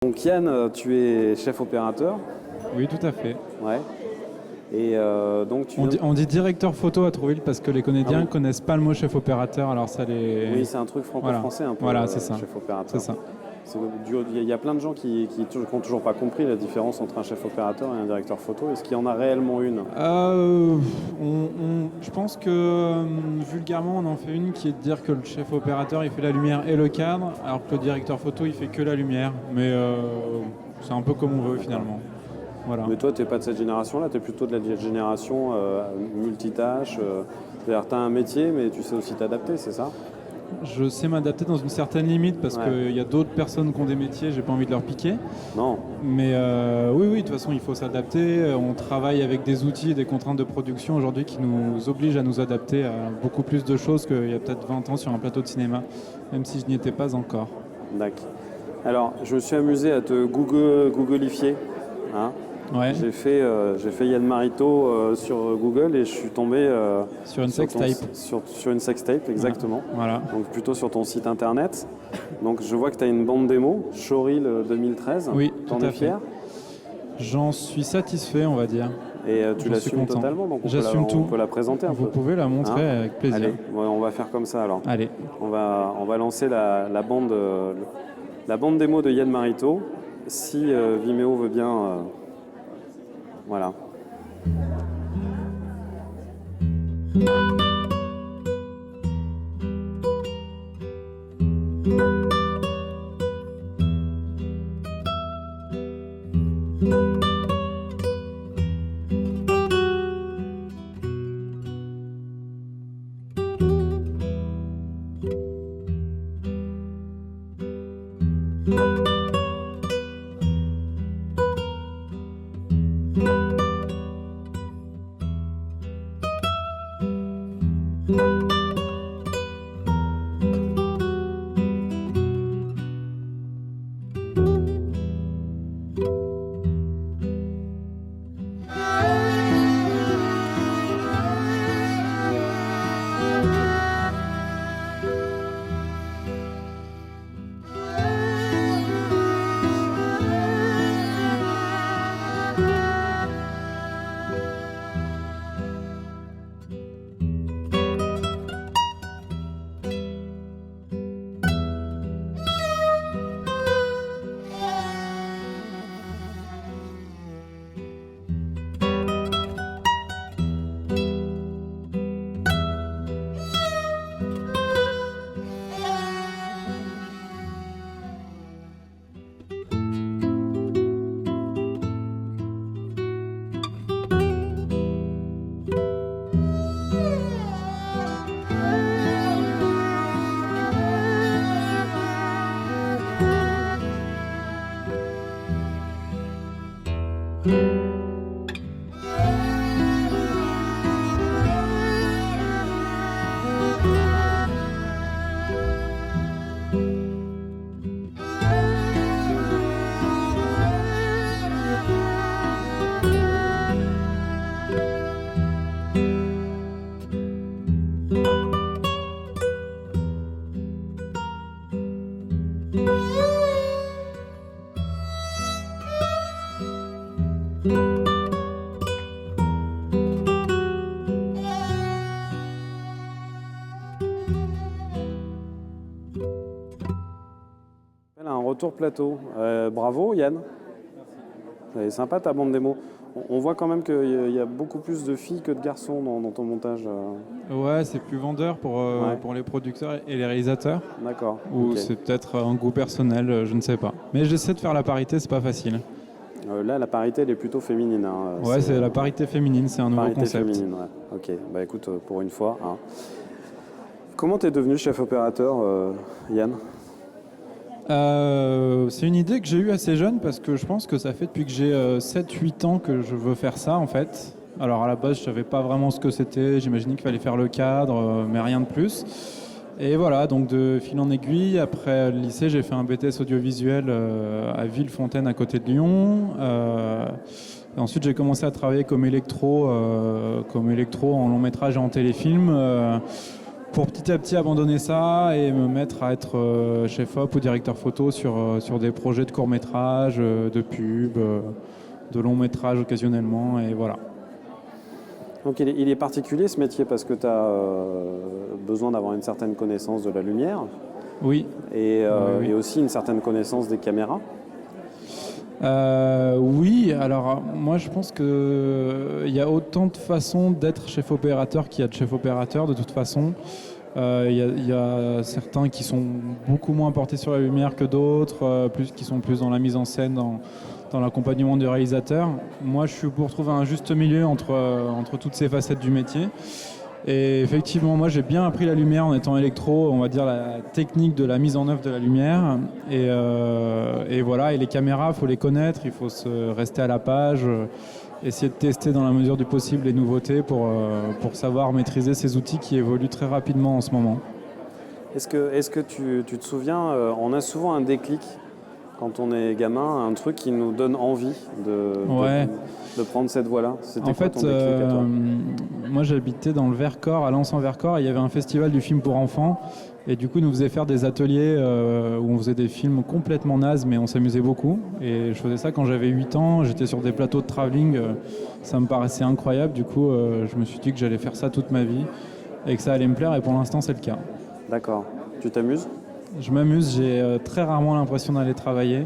Donc Yann, tu es chef opérateur. Oui, tout à fait. Ouais. Et donc tu On dit directeur photo à Trouville parce que les Canadiens ne connaissent pas le mot chef opérateur, alors ça les... Oui, c'est un truc franco-français un peu. Voilà, c'est ça. Chef opérateur. C'est ça. Il y a plein de gens qui n'ont toujours pas compris la différence entre un chef opérateur et un directeur photo. Est-ce qu'il y en a réellement une? Je pense que vulgairement on en fait une qui est de dire que le chef opérateur il fait la lumière et le cadre, alors que le directeur photo il fait que la lumière. Mais c'est un peu comme on veut finalement. Voilà. Mais toi, tu n'es pas de cette génération-là, tu es plutôt de la génération multitâche. C'est-à-dire, tu as un métier, mais tu sais aussi t'adapter, c'est ça? Je sais m'adapter dans une certaine limite parce qu'il y a d'autres personnes qui ont des métiers, j'ai pas envie de leur piquer. Non. Mais oui, de toute façon, il faut s'adapter. On travaille avec des outils et des contraintes de production aujourd'hui qui nous obligent à nous adapter à beaucoup plus de choses qu'il y a peut-être 20 ans sur un plateau de cinéma, même si je n'y étais pas encore. D'accord. Alors, je me suis amusé à te googlifier. Hein. Ouais. J'ai fait Yann Marito sur Google et je suis tombé sur une sextape. Sur une sextape, exactement. Voilà. Donc plutôt sur ton site internet. Donc je vois que tu as une bande démo, Showreel 2013. Oui, T'en es fier? J'en suis satisfait, on va dire. Et tu l'assumes totalement, donc j'assume tout. On peut la présenter un peu. Vous pouvez la montrer avec plaisir. Allez, on va faire comme ça alors. Allez. On va lancer la bande démo de Yann Marito. Si Vimeo veut bien... voilà. Un retour plateau. Bravo Yann. C'est sympa ta bande démo. On voit quand même qu'il y a beaucoup plus de filles que de garçons dans ton montage. Ouais, c'est plus vendeur pour les producteurs et les réalisateurs. D'accord. Ou Okay. c'est peut-être un goût personnel, je ne sais pas. Mais j'essaie de faire la parité, c'est pas facile. Là, la parité, elle est plutôt féminine. Hein. Ouais, c'est la parité féminine, c'est un nouveau concept. Féminine, ouais. Ok, bah écoute, pour une fois. Hein. Comment t'es devenu chef opérateur, Yann? C'est une idée que j'ai eue assez jeune parce que je pense que ça fait depuis que j'ai 7-8 ans que je veux faire ça en fait. Alors à la base je savais pas vraiment ce que c'était, j'imaginais qu'il fallait faire le cadre, mais rien de plus. Et voilà, donc de fil en aiguille, après le lycée j'ai fait un BTS audiovisuel à Villefontaine à côté de Lyon. Et ensuite j'ai commencé à travailler comme électro en long métrage et en téléfilm. pour petit à petit abandonner ça et me mettre à être chef-op ou directeur photo sur des projets de court-métrage, de pub, de long-métrage occasionnellement, et voilà. Donc il est particulier ce métier parce que tu as besoin d'avoir une certaine connaissance de la lumière Oui. et Oui. aussi une certaine connaissance des caméras. Oui, alors moi je pense qu'il y a autant de façons d'être chef opérateur qu'il y a de chef opérateur de toute façon. Il y a certains qui sont beaucoup moins portés sur la lumière que d'autres, qui sont plus dans la mise en scène, dans l'accompagnement du réalisateur. Moi je suis pour trouver un juste milieu entre toutes ces facettes du métier. Et effectivement, moi j'ai bien appris la lumière en étant électro, on va dire la technique de la mise en œuvre de la lumière. Et voilà, et les caméras, il faut les connaître, il faut rester à la page, essayer de tester dans la mesure du possible les nouveautés pour savoir maîtriser ces outils qui évoluent très rapidement en ce moment. Est-ce que tu te souviens, on a souvent un déclic quand on est gamin, un truc qui nous donne envie de prendre cette voie-là. C'était en quoi fait, ton déclic à toi moi j'habitais dans le Vercors, à Lens-en-Vercors, et il y avait un festival du film pour enfants. Et du coup, ils nous faisaient faire des ateliers où on faisait des films complètement nazes, mais on s'amusait beaucoup. Et je faisais ça quand j'avais 8 ans, j'étais sur des plateaux de travelling, ça me paraissait incroyable. Du coup, je me suis dit que j'allais faire ça toute ma vie et que ça allait me plaire, et pour l'instant, c'est le cas. D'accord. Tu t'amuses ? Je m'amuse, j'ai très rarement l'impression d'aller travailler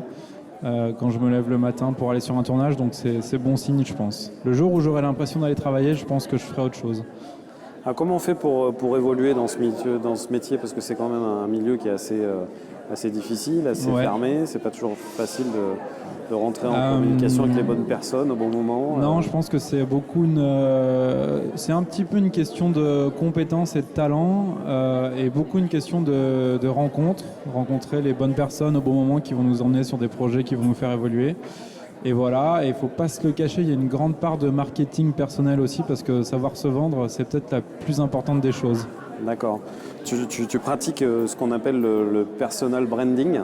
quand je me lève le matin pour aller sur un tournage, donc c'est bon signe, je pense. Le jour où j'aurai l'impression d'aller travailler, je pense que je ferai autre chose. Alors, comment on fait pour évoluer dans ce métier, parce que c'est quand même un milieu qui est assez difficile, assez fermé, c'est pas toujours facile de rentrer en communication avec les bonnes personnes au bon moment. Non, je pense que c'est c'est un petit peu une question de compétences et de talent, et beaucoup une question de rencontrer les bonnes personnes au bon moment qui vont nous emmener sur des projets qui vont nous faire évoluer. Et voilà, et il ne faut pas se le cacher, il y a une grande part de marketing personnel aussi, parce que savoir se vendre, c'est peut-être la plus importante des choses. D'accord. Tu pratiques ce qu'on appelle le personal branding.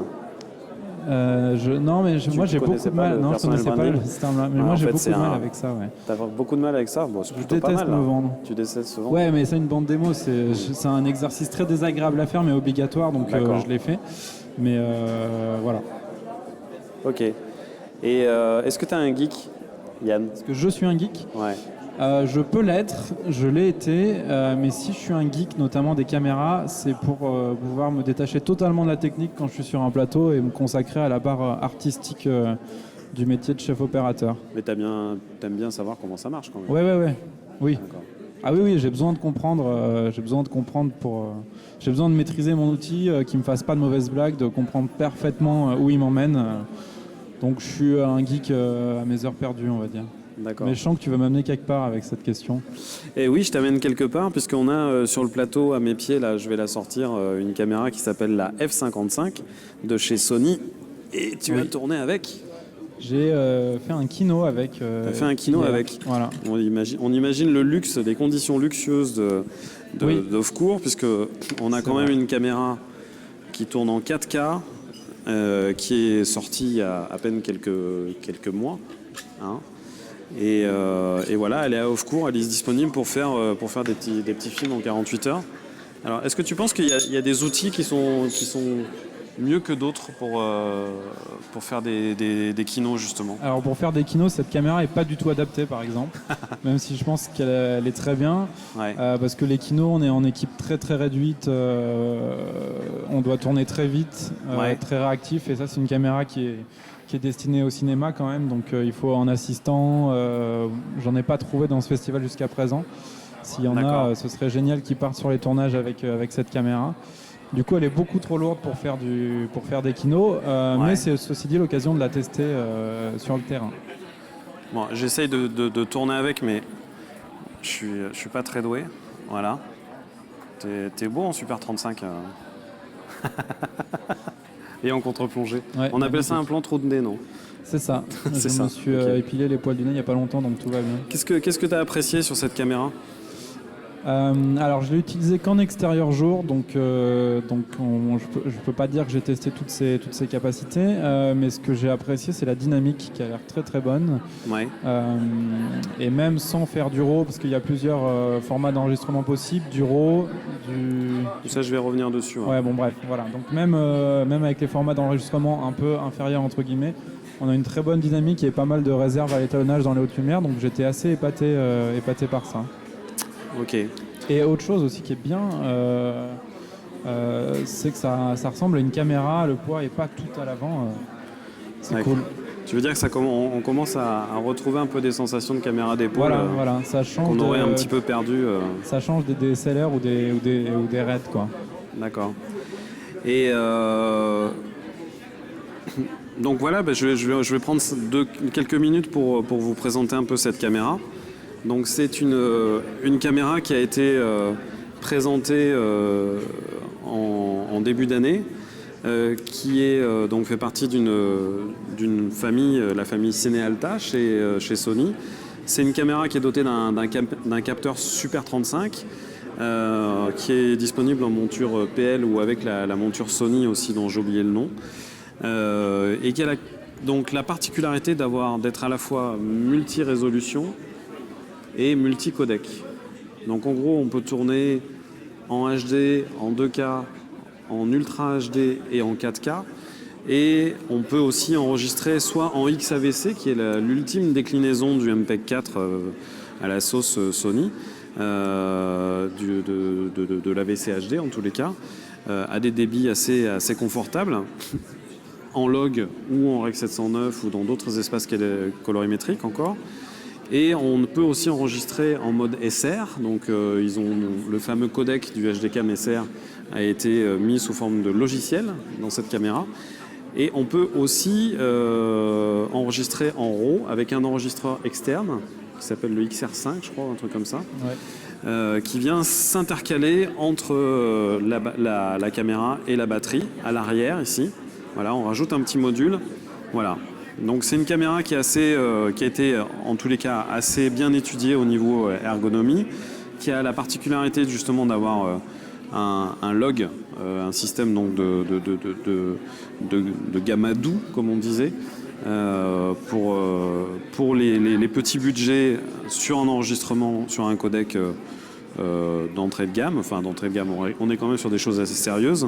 Non, mais moi j'ai beaucoup de mal. Non, je connaissais pas le terme-là. Mais moi j'ai beaucoup de mal avec ça. Ouais. T'as beaucoup de mal avec ça. Bon, c'est plutôt pas mal. Je déteste me vendre. Tu détestes se vendre. Ouais, mais c'est une bande démo. C'est un exercice très désagréable à faire, mais obligatoire. Donc je l'ai fait. Mais voilà. Ok. Et est-ce que tu es un geek, Yann ? Est-ce que je suis un geek ? Ouais. Je peux l'être, je l'ai été, mais si je suis un geek, notamment des caméras, c'est pour pouvoir me détacher totalement de la technique quand je suis sur un plateau et me consacrer à la part artistique du métier de chef opérateur. Mais t'aimes bien savoir comment ça marche quand même. Ouais. Oui. D'accord. Ah oui, j'ai besoin de comprendre. J'ai besoin de maîtriser mon outil, qui me fasse pas de mauvaises blagues, de comprendre parfaitement où il m'emmène. Donc je suis un geek à mes heures perdues, on va dire. D'accord. Mais je sens que tu vas m'amener quelque part avec cette question. Et oui, je t'amène quelque part, puisqu'on a sur le plateau à mes pieds, là, je vais la sortir, une caméra qui s'appelle la F55 de chez Sony. Et tu as tourné avec ? J'ai fait un kino avec. Tu as fait un kino avec. Voilà. On imagine le luxe, les conditions luxueuses d'Offcourt, puisqu'on a quand même une caméra qui tourne en 4K, qui est sortie il y a à peine quelques mois. Hein. Et voilà, elle est à Offcourt, elle est disponible pour faire des petits films en 48 heures. Alors, est-ce que tu penses qu'il y a des outils qui sont mieux que d'autres pour faire des kinos, justement ? Alors, pour faire des kinos, cette caméra n'est pas du tout adaptée, par exemple, même si je pense qu'elle est très bien, parce que les kinos, on est en équipe très très réduite, on doit tourner très vite, très réactif, et ça, c'est une caméra qui est destinée au cinéma quand même, donc il faut un assistant. J'en ai pas trouvé dans ce festival jusqu'à présent. S'il y en a, ce serait génial qu'ils partent sur les tournages avec cette caméra. Du coup, elle est beaucoup trop lourde pour faire des kinos, mais c'est ceci dit l'occasion de la tester sur le terrain. Bon, j'essaye de tourner avec, mais je suis pas très doué. Voilà. T'es beau en Super 35. Et en contre-plongée. Ouais, on appelle ça un plan trou de nez, non ? C'est ça. Je me suis épilé les poils du nez il n'y a pas longtemps, donc tout va bien. Qu'est-ce que tu as apprécié sur cette caméra ? Alors je l'ai utilisé qu'en extérieur jour, donc je peux pas dire que j'ai testé toutes ces capacités, mais ce que j'ai apprécié c'est la dynamique qui a l'air très très bonne. Ouais. Et même sans faire du RAW, parce qu'il y a plusieurs formats d'enregistrement possibles, du RAW, Ça, je vais revenir dessus. Ouais, bon bref, voilà. Donc même avec les formats d'enregistrement un peu inférieurs entre guillemets, on a une très bonne dynamique et pas mal de réserves à l'étalonnage dans les hautes lumières, donc j'étais assez épaté par ça. Ok. Et autre chose aussi qui est bien, c'est que ça ressemble à une caméra, le poids est pas tout à l'avant, c'est cool. Tu veux dire que on commence à retrouver un peu des sensations de caméra d'épaule voilà, ça change qu'on aurait un petit peu perdu. Ça change des DSLR ou des RED, quoi. D'accord. Et donc voilà, je vais prendre quelques minutes pour vous présenter un peu cette caméra. Donc c'est une caméra qui a été présentée en début d'année, qui donc fait partie d'une famille, la famille Cinealta chez Sony. C'est une caméra qui est dotée d'un capteur Super 35 qui est disponible en monture PL ou avec la monture Sony aussi dont j'ai oublié le nom. Et qui a donc la particularité d'être à la fois multi-résolution et multi-codec. Donc en gros, on peut tourner en HD, en 2K, en Ultra HD et en 4K. Et on peut aussi enregistrer soit en XAVC, qui est l'ultime déclinaison du MPEG-4 à la sauce Sony, de l'AVC HD en tous les cas, à des débits assez confortables, en log ou en Rec 709 ou dans d'autres espaces colorimétriques encore. Et on peut aussi enregistrer en mode SR, donc ils ont le fameux codec du HDCam SR a été mis sous forme de logiciel dans cette caméra. Et on peut aussi enregistrer en RAW avec un enregistreur externe qui s'appelle le XR5, je crois, un truc comme ça, qui vient s'intercaler entre la caméra et la batterie à l'arrière ici. Voilà, on rajoute un petit module. Voilà. Donc c'est une caméra qui a été en tous les cas assez bien étudiée au niveau ergonomie, qui a la particularité justement d'avoir un log, un système donc de gamma doux comme on disait, pour les petits budgets sur un enregistrement sur un codec d'entrée de gamme, on est quand même sur des choses assez sérieuses,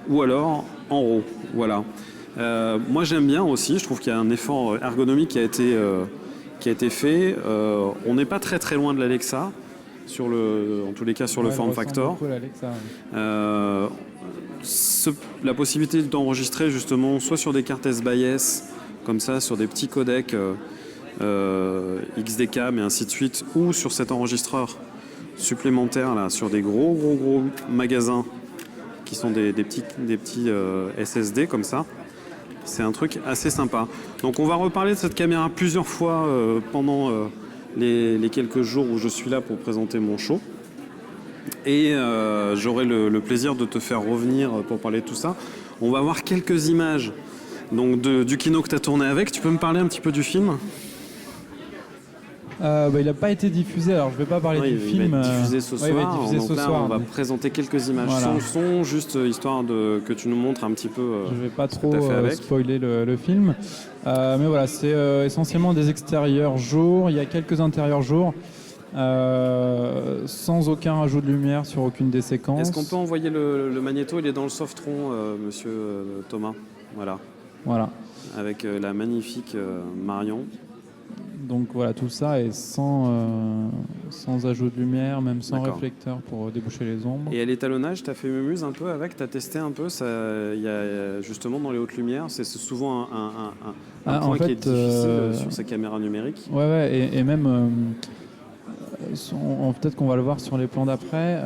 ou alors en RAW, voilà. Moi j'aime bien aussi, je trouve qu'il y a un effort ergonomique qui a été fait. On n'est pas très loin de l'Alexa, en tous les cas sur le form factor. La possibilité d'enregistrer justement soit sur des cartes S-by-S, comme ça, sur des petits codecs XDCAM et ainsi de suite, ou sur cet enregistreur supplémentaire là, sur des gros magasins qui sont des petits SSD comme ça. C'est un truc assez sympa. Donc on va reparler de cette caméra plusieurs fois pendant les quelques jours où je suis là pour présenter mon show. Et j'aurai le plaisir de te faire revenir pour parler de tout ça. On va voir quelques images donc, du kino que tu as tourné avec. Tu peux me parler un petit peu du film ? Il n'a pas été diffusé, alors je ne vais pas parler du film. Il va être diffusé ce soir. Il va être diffusé ce soir. On va présenter quelques images sans son, juste histoire que tu nous montres un petit peu. Je ne vais pas trop spoiler le film. Mais voilà, c'est essentiellement des extérieurs jour. Il y a quelques intérieurs jour. Sans aucun rajout de lumière sur aucune des séquences. Est-ce qu'on peut envoyer le magnéto ? Il est dans le softron, monsieur Thomas. Voilà. Avec la magnifique Marion. Donc voilà, tout ça est sans ajout de lumière, même sans réflecteur pour déboucher les ombres. Et à l'étalonnage, tu as fait mumuse un peu avec, tu as testé un peu, il y a justement dans les hautes lumières, c'est souvent un point qui est difficile sur ces caméras numériques. Ouais, et même, peut-être qu'on va le voir sur les plans d'après,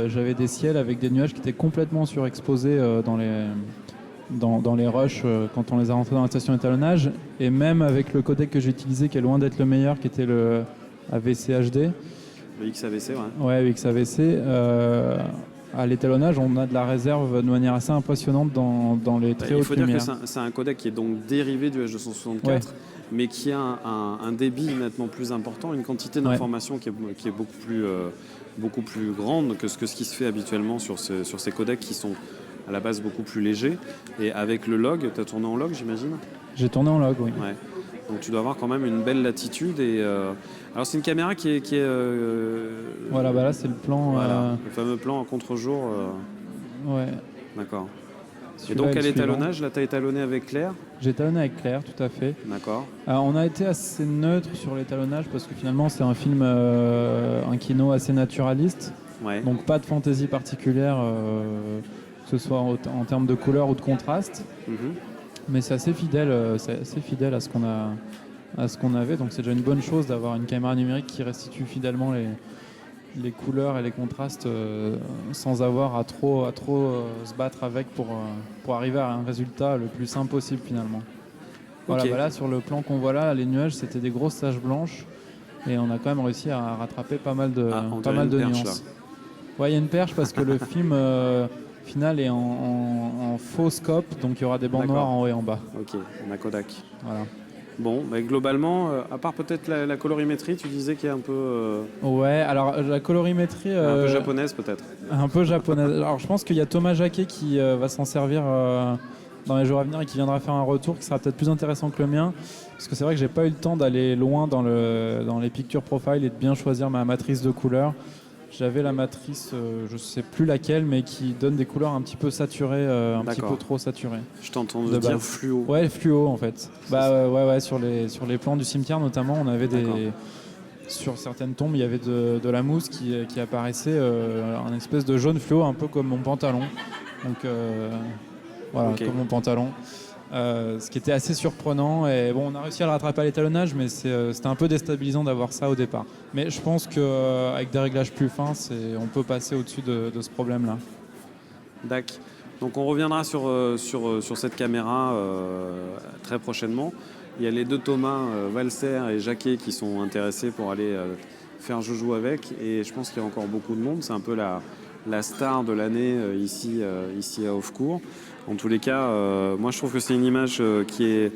j'avais des ciels avec des nuages qui étaient complètement surexposés dans les rushs quand on les a rentrés dans la station d'étalonnage, et même avec le codec que j'ai utilisé qui est loin d'être le meilleur, qui était le AVC HD. Le XAVC, ouais. Ouais, le XAVC. À l'étalonnage, on a de la réserve de manière assez impressionnante dans les très hautes lumières. Il faut dire que c'est un codec qui est donc dérivé du H264, mais qui a un débit nettement plus important, une quantité d'informations qui est beaucoup plus grande que ce qui se fait habituellement sur ces codecs qui sont à la base beaucoup plus légers. Et avec le log, tu as tourné en log, j'imagine ? J'ai tourné en log, oui. Ouais. Donc tu dois avoir quand même une belle latitude. Alors c'est une caméra qui est voilà, bah là c'est le plan. Voilà, le fameux plan en contre-jour. Ouais. D'accord. Et Celui-là donc est à le suivant. l'étalonnage, là tu as étalonné avec Claire. J'ai étalonné avec Claire, tout à fait. D'accord. Alors, on a été assez neutre sur l'étalonnage parce que finalement c'est un film, un kino assez naturaliste. Ouais. Donc pas de fantaisie particulière, que ce soit en termes de couleur ou de contraste. Mais c'est assez fidèle à ce qu'on avait. Donc c'est déjà une bonne chose d'avoir une caméra numérique qui restitue fidèlement les couleurs et les contrastes sans avoir à trop se battre avec pour arriver à un résultat le plus simple possible finalement. Voilà, Ok. bah là sur le plan qu'on voit là, les nuages c'était des grosses taches blanches et on a quand même réussi à rattraper pas mal de on dirait une perche, nuances. Ouais, il y a une perche parce que le film final est en faux scope, donc il y aura des bandes D'accord. noires en haut et en bas. Ok, on a Kodak. Voilà. Bon, bah, globalement, à part peut-être la colorimétrie, tu disais qu'il est un peu, Ouais, alors la colorimétrie... un peu japonaise peut-être. Un peu japonaise. Alors je pense qu'il y a Thomas Jacquet qui va s'en servir dans les jours à venir et qui viendra faire un retour qui sera peut-être plus intéressant que le mien. Parce que c'est vrai que j'ai pas eu le temps d'aller loin dans les picture profile et de bien choisir ma matrice de couleurs. J'avais la matrice, je sais plus laquelle, mais qui donne des couleurs un petit peu saturées, un petit peu trop saturées. Je t'entends De dire base. fluo. Ouais, fluo en fait. Bah ouais, sur les plans du cimetière notamment, on avait D'accord. sur certaines tombes, il y avait de la mousse qui apparaissait, un espèce de jaune fluo, un peu comme mon pantalon. Donc voilà, Ok. comme mon pantalon. Ce qui était assez surprenant. Et bon, on a réussi à le rattraper à l'étalonnage, mais c'était un peu déstabilisant d'avoir ça au départ. Mais je pense qu'avec des réglages plus fins, on peut passer au-dessus de ce problème-là. D'accord. Donc on reviendra sur cette caméra très prochainement. Il y a les deux Thomas, Valser et Jacquet, qui sont intéressés pour aller faire joujou avec. Et je pense qu'il y a encore beaucoup de monde. C'est un peu la star de l'année ici à Offcourt. En tous les cas, moi je trouve que c'est une image qui est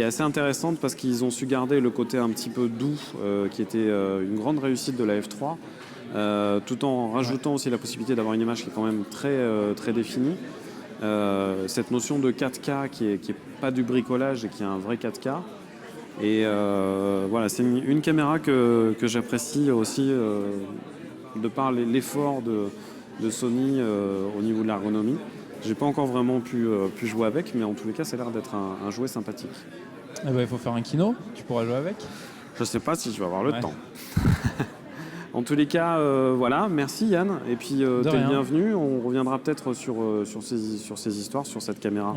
assez intéressante parce qu'ils ont su garder le côté un petit peu doux qui était une grande réussite de la F3 tout en rajoutant aussi la possibilité d'avoir une image qui est quand même très définie. Cette notion de 4K qui est pas du bricolage et qui est un vrai 4K. Et voilà, c'est une caméra que j'apprécie aussi de par l'effort de Sony au niveau de l'ergonomie. J'ai pas encore vraiment pu jouer avec, mais en tous les cas, ça a l'air d'être un jouet sympathique. Eh ben, il faut faire un kino, tu pourras jouer avec. Je sais pas si je vais avoir le temps. En tous les cas, voilà, merci Yann. Et puis, t'es le bienvenu. On reviendra peut-être sur ces histoires, sur cette caméra,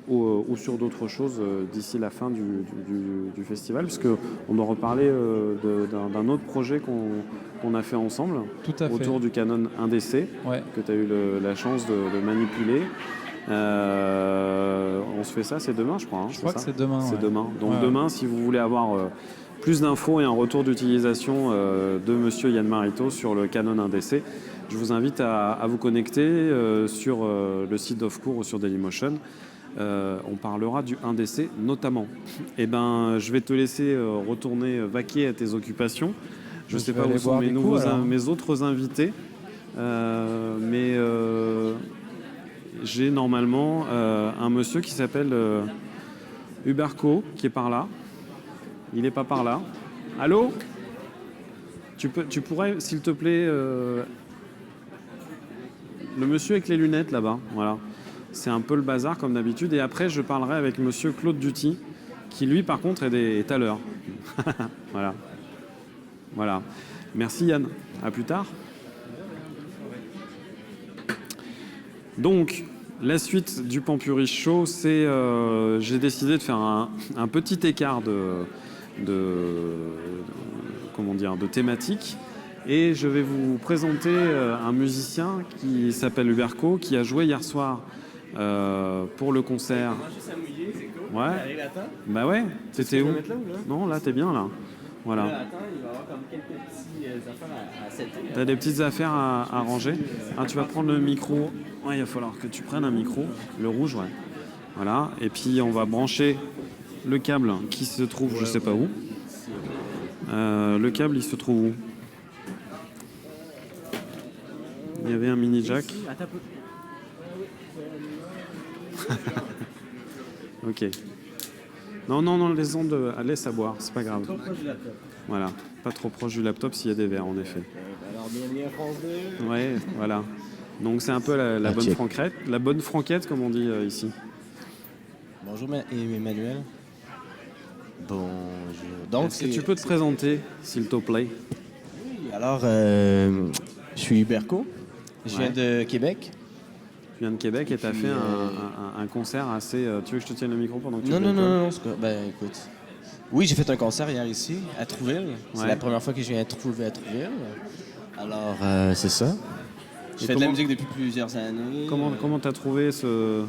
ou sur d'autres choses d'ici la fin du festival, puisqu'on doit reparler d'un autre projet qu'on a fait ensemble, autour du Canon 1DC, que tu as eu la chance de manipuler. On se fait ça, c'est demain, je crois. Je crois que c'est demain. C'est demain. Donc demain, si vous voulez avoir plus d'infos et un retour d'utilisation de Monsieur Yann Marito sur le Canon 1DC, je vous invite à vous connecter sur le site d'Offcourt ou sur Dailymotion. On parlera du 1DC notamment. Eh ben, je vais te laisser retourner vaquer à tes occupations. Je ne sais pas où sont mes autres invités, mais j'ai normalement un monsieur qui s'appelle Huberco qui est par là. Il n'est pas par là. Allô ? Tu pourrais, s'il te plaît, le monsieur avec les lunettes là-bas, voilà. C'est un peu le bazar comme d'habitude. Et après, je parlerai avec monsieur Claude Duty, qui lui, par contre, est à l'heure. Voilà. Voilà. Merci Yann. À plus tard. Donc, la suite du Pampurich Show, c'est j'ai décidé de faire un petit écart de thématique. Et je vais vous présenter un musicien qui s'appelle Huberco, qui a joué hier soir pour le concert. Ouais. Bah ouais. T'étais où? Non, là t'es bien là. Voilà. Attends, il va y avoir comme quelques petites affaires à setter. T'as des petites affaires à ranger. Ah, tu vas prendre le micro. Ouais, il va falloir que tu prennes un micro, le rouge, ouais. Voilà. Et puis on va brancher le câble qui se trouve, je sais pas où. Le câble, il se trouve où? Il y avait un mini jack. Attends un peu. Ok. Non, les ondes, laisse à boire, c'est pas grave. Trop proche du laptop. Voilà, pas trop proche du laptop s'il y a des verres, en effet. Alors, bienvenue à France 2. Ouais, voilà. Donc c'est un peu la bonne franquette, comme on dit ici. Bonjour Emmanuel. Bonjour. Donc, Est-ce que tu peux te présenter, s'il te plaît? Oui, alors, je suis Huberco. Je viens de Québec. Tu viens de Québec et tu as fait un concert assez... tu veux que je te tienne le micro pendant que tu Non, c'est quoi? Ben, écoute. Oui, j'ai fait un concert hier ici, à Trouville. C'est Ouais. la première fois que je viens à Trouville. Alors, c'est ça. Je Et fais de la comment- musique depuis plusieurs années. Comment t'as trouvé ce...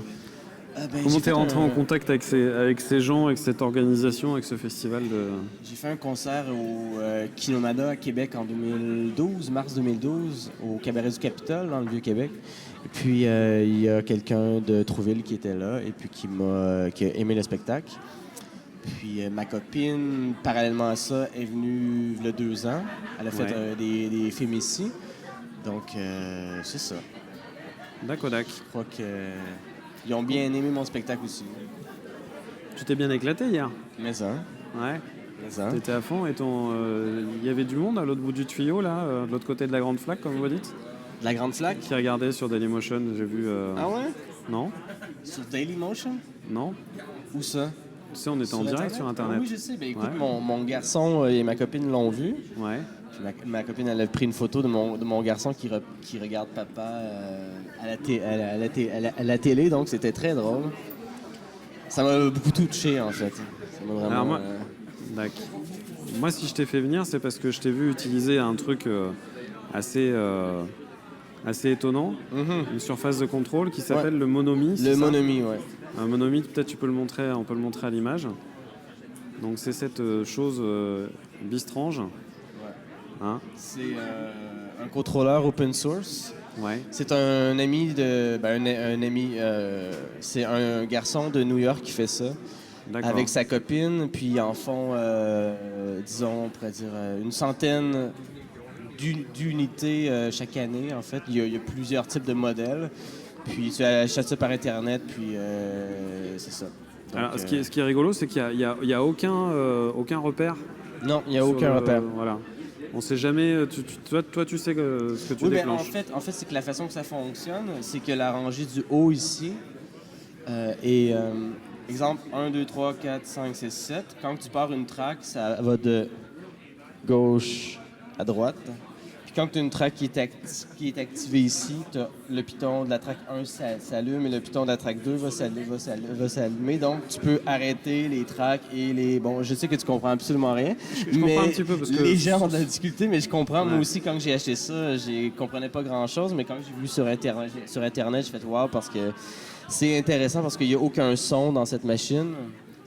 Ben, Comment j'ai t'es fait rentré en contact avec ces gens, avec cette organisation, avec ce festival de... J'ai fait un concert au Kinomada à Québec en 2012, mars 2012, au Cabaret du Capitole, dans le Vieux-Québec. Et puis, il y a quelqu'un de Trouville qui était là et puis qui a aimé le spectacle. Puis, ma copine, parallèlement à ça, est venue il y a 2 ans. Elle a fait Ouais. des films ici. Donc, c'est ça. D'accord. Je crois qu'ils ont bien aimé mon spectacle aussi. Tu t'es bien éclaté hier? Mais ça, Ouais. mais ça. T'étais à fond et il y avait du monde à l'autre bout du tuyau, là, de l'autre côté de la grande flaque, comme vous dites, De la Grande Flaque. qui regardait sur Dailymotion, j'ai vu... Ah ouais? Non? Sur Dailymotion? Non? Où ça? Tu sais, on était en direct sur Internet. Ah oui, je sais. Ben, écoute, Ouais. mon garçon et ma copine l'ont vu. Ouais. Puis ma copine, elle a pris une photo de mon garçon qui regarde papa à la télé, donc c'était très drôle. Ça m'a beaucoup touché, en fait. Ça m'a vraiment... Alors moi- D'accord. Moi, si je t'ai fait venir, c'est parce que je t'ai vu utiliser un truc assez étonnant, une surface de contrôle qui s'appelle le Monomi. c'est le ça Monomi, ouais. Un Monomi, peut-être tu peux le montrer, on peut le montrer à l'image. Donc c'est cette chose bistrange. Hein? C'est un contrôleur open source. Ouais. C'est un ami de... Ben, un ami... c'est un garçon de New York qui fait ça. D'accord. Avec sa copine, puis ils en font, disons, on pourrait dire, une centaine d'unités chaque année, en fait. Il y a plusieurs types de modèles. Puis tu achètes ça par Internet, puis c'est ça. Donc, Alors, ce qui est rigolo, c'est qu'il y a aucun repère. non, il n'y a sur aucun le- repère. Voilà. On sait jamais. Toi, tu sais ce que tu Oui, mais déclenches. en fait c'est que la façon que ça fonctionne, c'est que la rangée du haut ici est, exemple, 1, 2, 3, 4, 5, 6, 7. Quand tu pars une track, ça va de gauche à droite. Puis quand tu as une track qui est activée ici, le piton de la track 1 s'allume et le piton de la track 2 va s'allumer. Donc, tu peux arrêter les tracks et les... Bon, je sais que tu comprends absolument rien. Je mais comprends un petit peu parce que... les gens ont de la difficulté, mais je comprends. Ouais. Moi aussi, quand j'ai acheté ça, je comprenais pas grand-chose. Mais quand j'ai vu sur Internet, j'ai fait « wow » parce que c'est intéressant parce qu'il n'y a aucun son dans cette machine.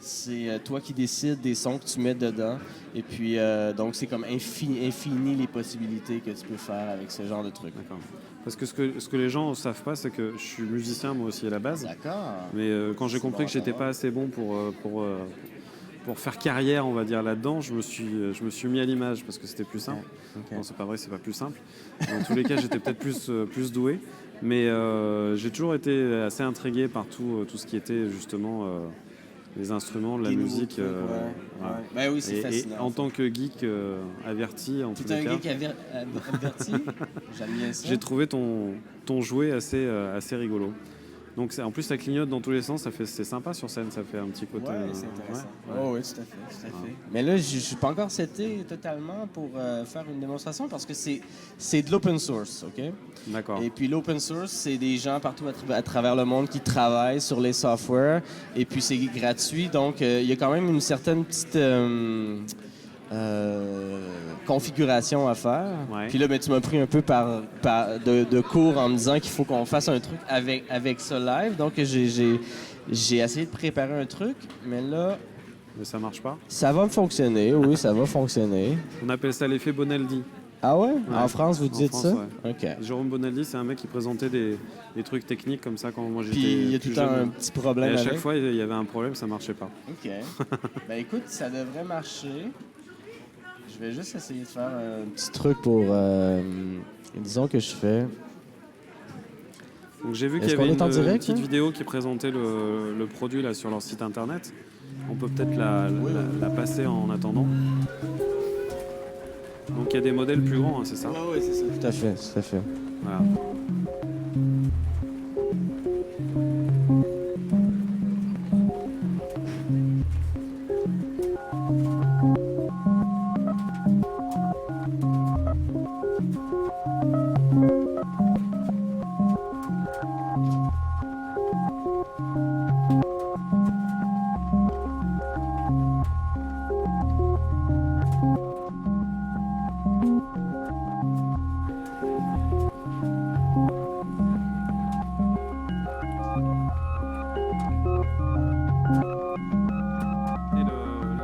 C'est toi qui décides des sons que tu mets dedans. Et puis, donc, c'est comme infini les possibilités que tu peux faire avec ce genre de truc. D'accord. Parce que ce que les gens ne savent pas, c'est que je suis musicien moi aussi à la base. D'accord. Mais quand j'ai C'est compris bon que j'étais à pas assez bon pour faire carrière, on va dire, là-dedans, je me suis mis à l'image parce que c'était plus simple. Ok. Non, c'est pas vrai, c'est pas plus simple. Dans tous les cas, j'étais peut-être plus doué. Mais j'ai toujours été assez intrigué par tout ce qui était justement les instruments, la Des nouveaux musique. trucs, ouais. Voilà. Ouais. Ben oui, c'est Et fascinant. en tant que geek averti, en tous T'es les un cas, geek averti? J'aime bien ça. j'ai trouvé ton jouet assez rigolo. Donc en plus ça clignote dans tous les sens, c'est sympa sur scène, ça fait un petit côté. Ouais, c'est intéressant. ouais. Oh, oui, tout à fait. Mais là, je suis pas encore seté totalement pour faire une démonstration parce que c'est de l'open source, OK? D'accord. Et puis l'open source, c'est des gens partout à travers le monde qui travaillent sur les softwares. Et puis c'est gratuit, donc il y a quand même une certaine petite configuration à faire. Ouais. Puis là, ben, tu m'as pris un peu de cours en me disant qu'il faut qu'on fasse un truc avec ça live. Donc j'ai essayé de préparer un truc, mais là, Mais ça marche pas. ça va fonctionner. Oui, ça va fonctionner. On appelle ça l'effet Bonaldi. Ah ouais? En France, vous dites France, ça? ouais. OK. Jérôme Bonaldi, c'est un mec qui présentait des trucs techniques comme ça quand moi j'étais Puis il y a tout plus le temps jeune. un petit Et problème à chaque avec. fois, il y avait un problème, ça marchait pas. OK. Ben écoute, ça devrait marcher. Je vais juste essayer de faire un petit truc pour... disons que je fais... Donc j'ai vu Est-ce qu'il y avait qu'on est en une direct, petite là? vidéo qui présentait le produit là sur leur site internet. On peut peut-être la passer en attendant. Donc il y a des modèles plus grands, hein, c'est ça? Oui, c'est ça. Tout à fait, tout à fait. Voilà.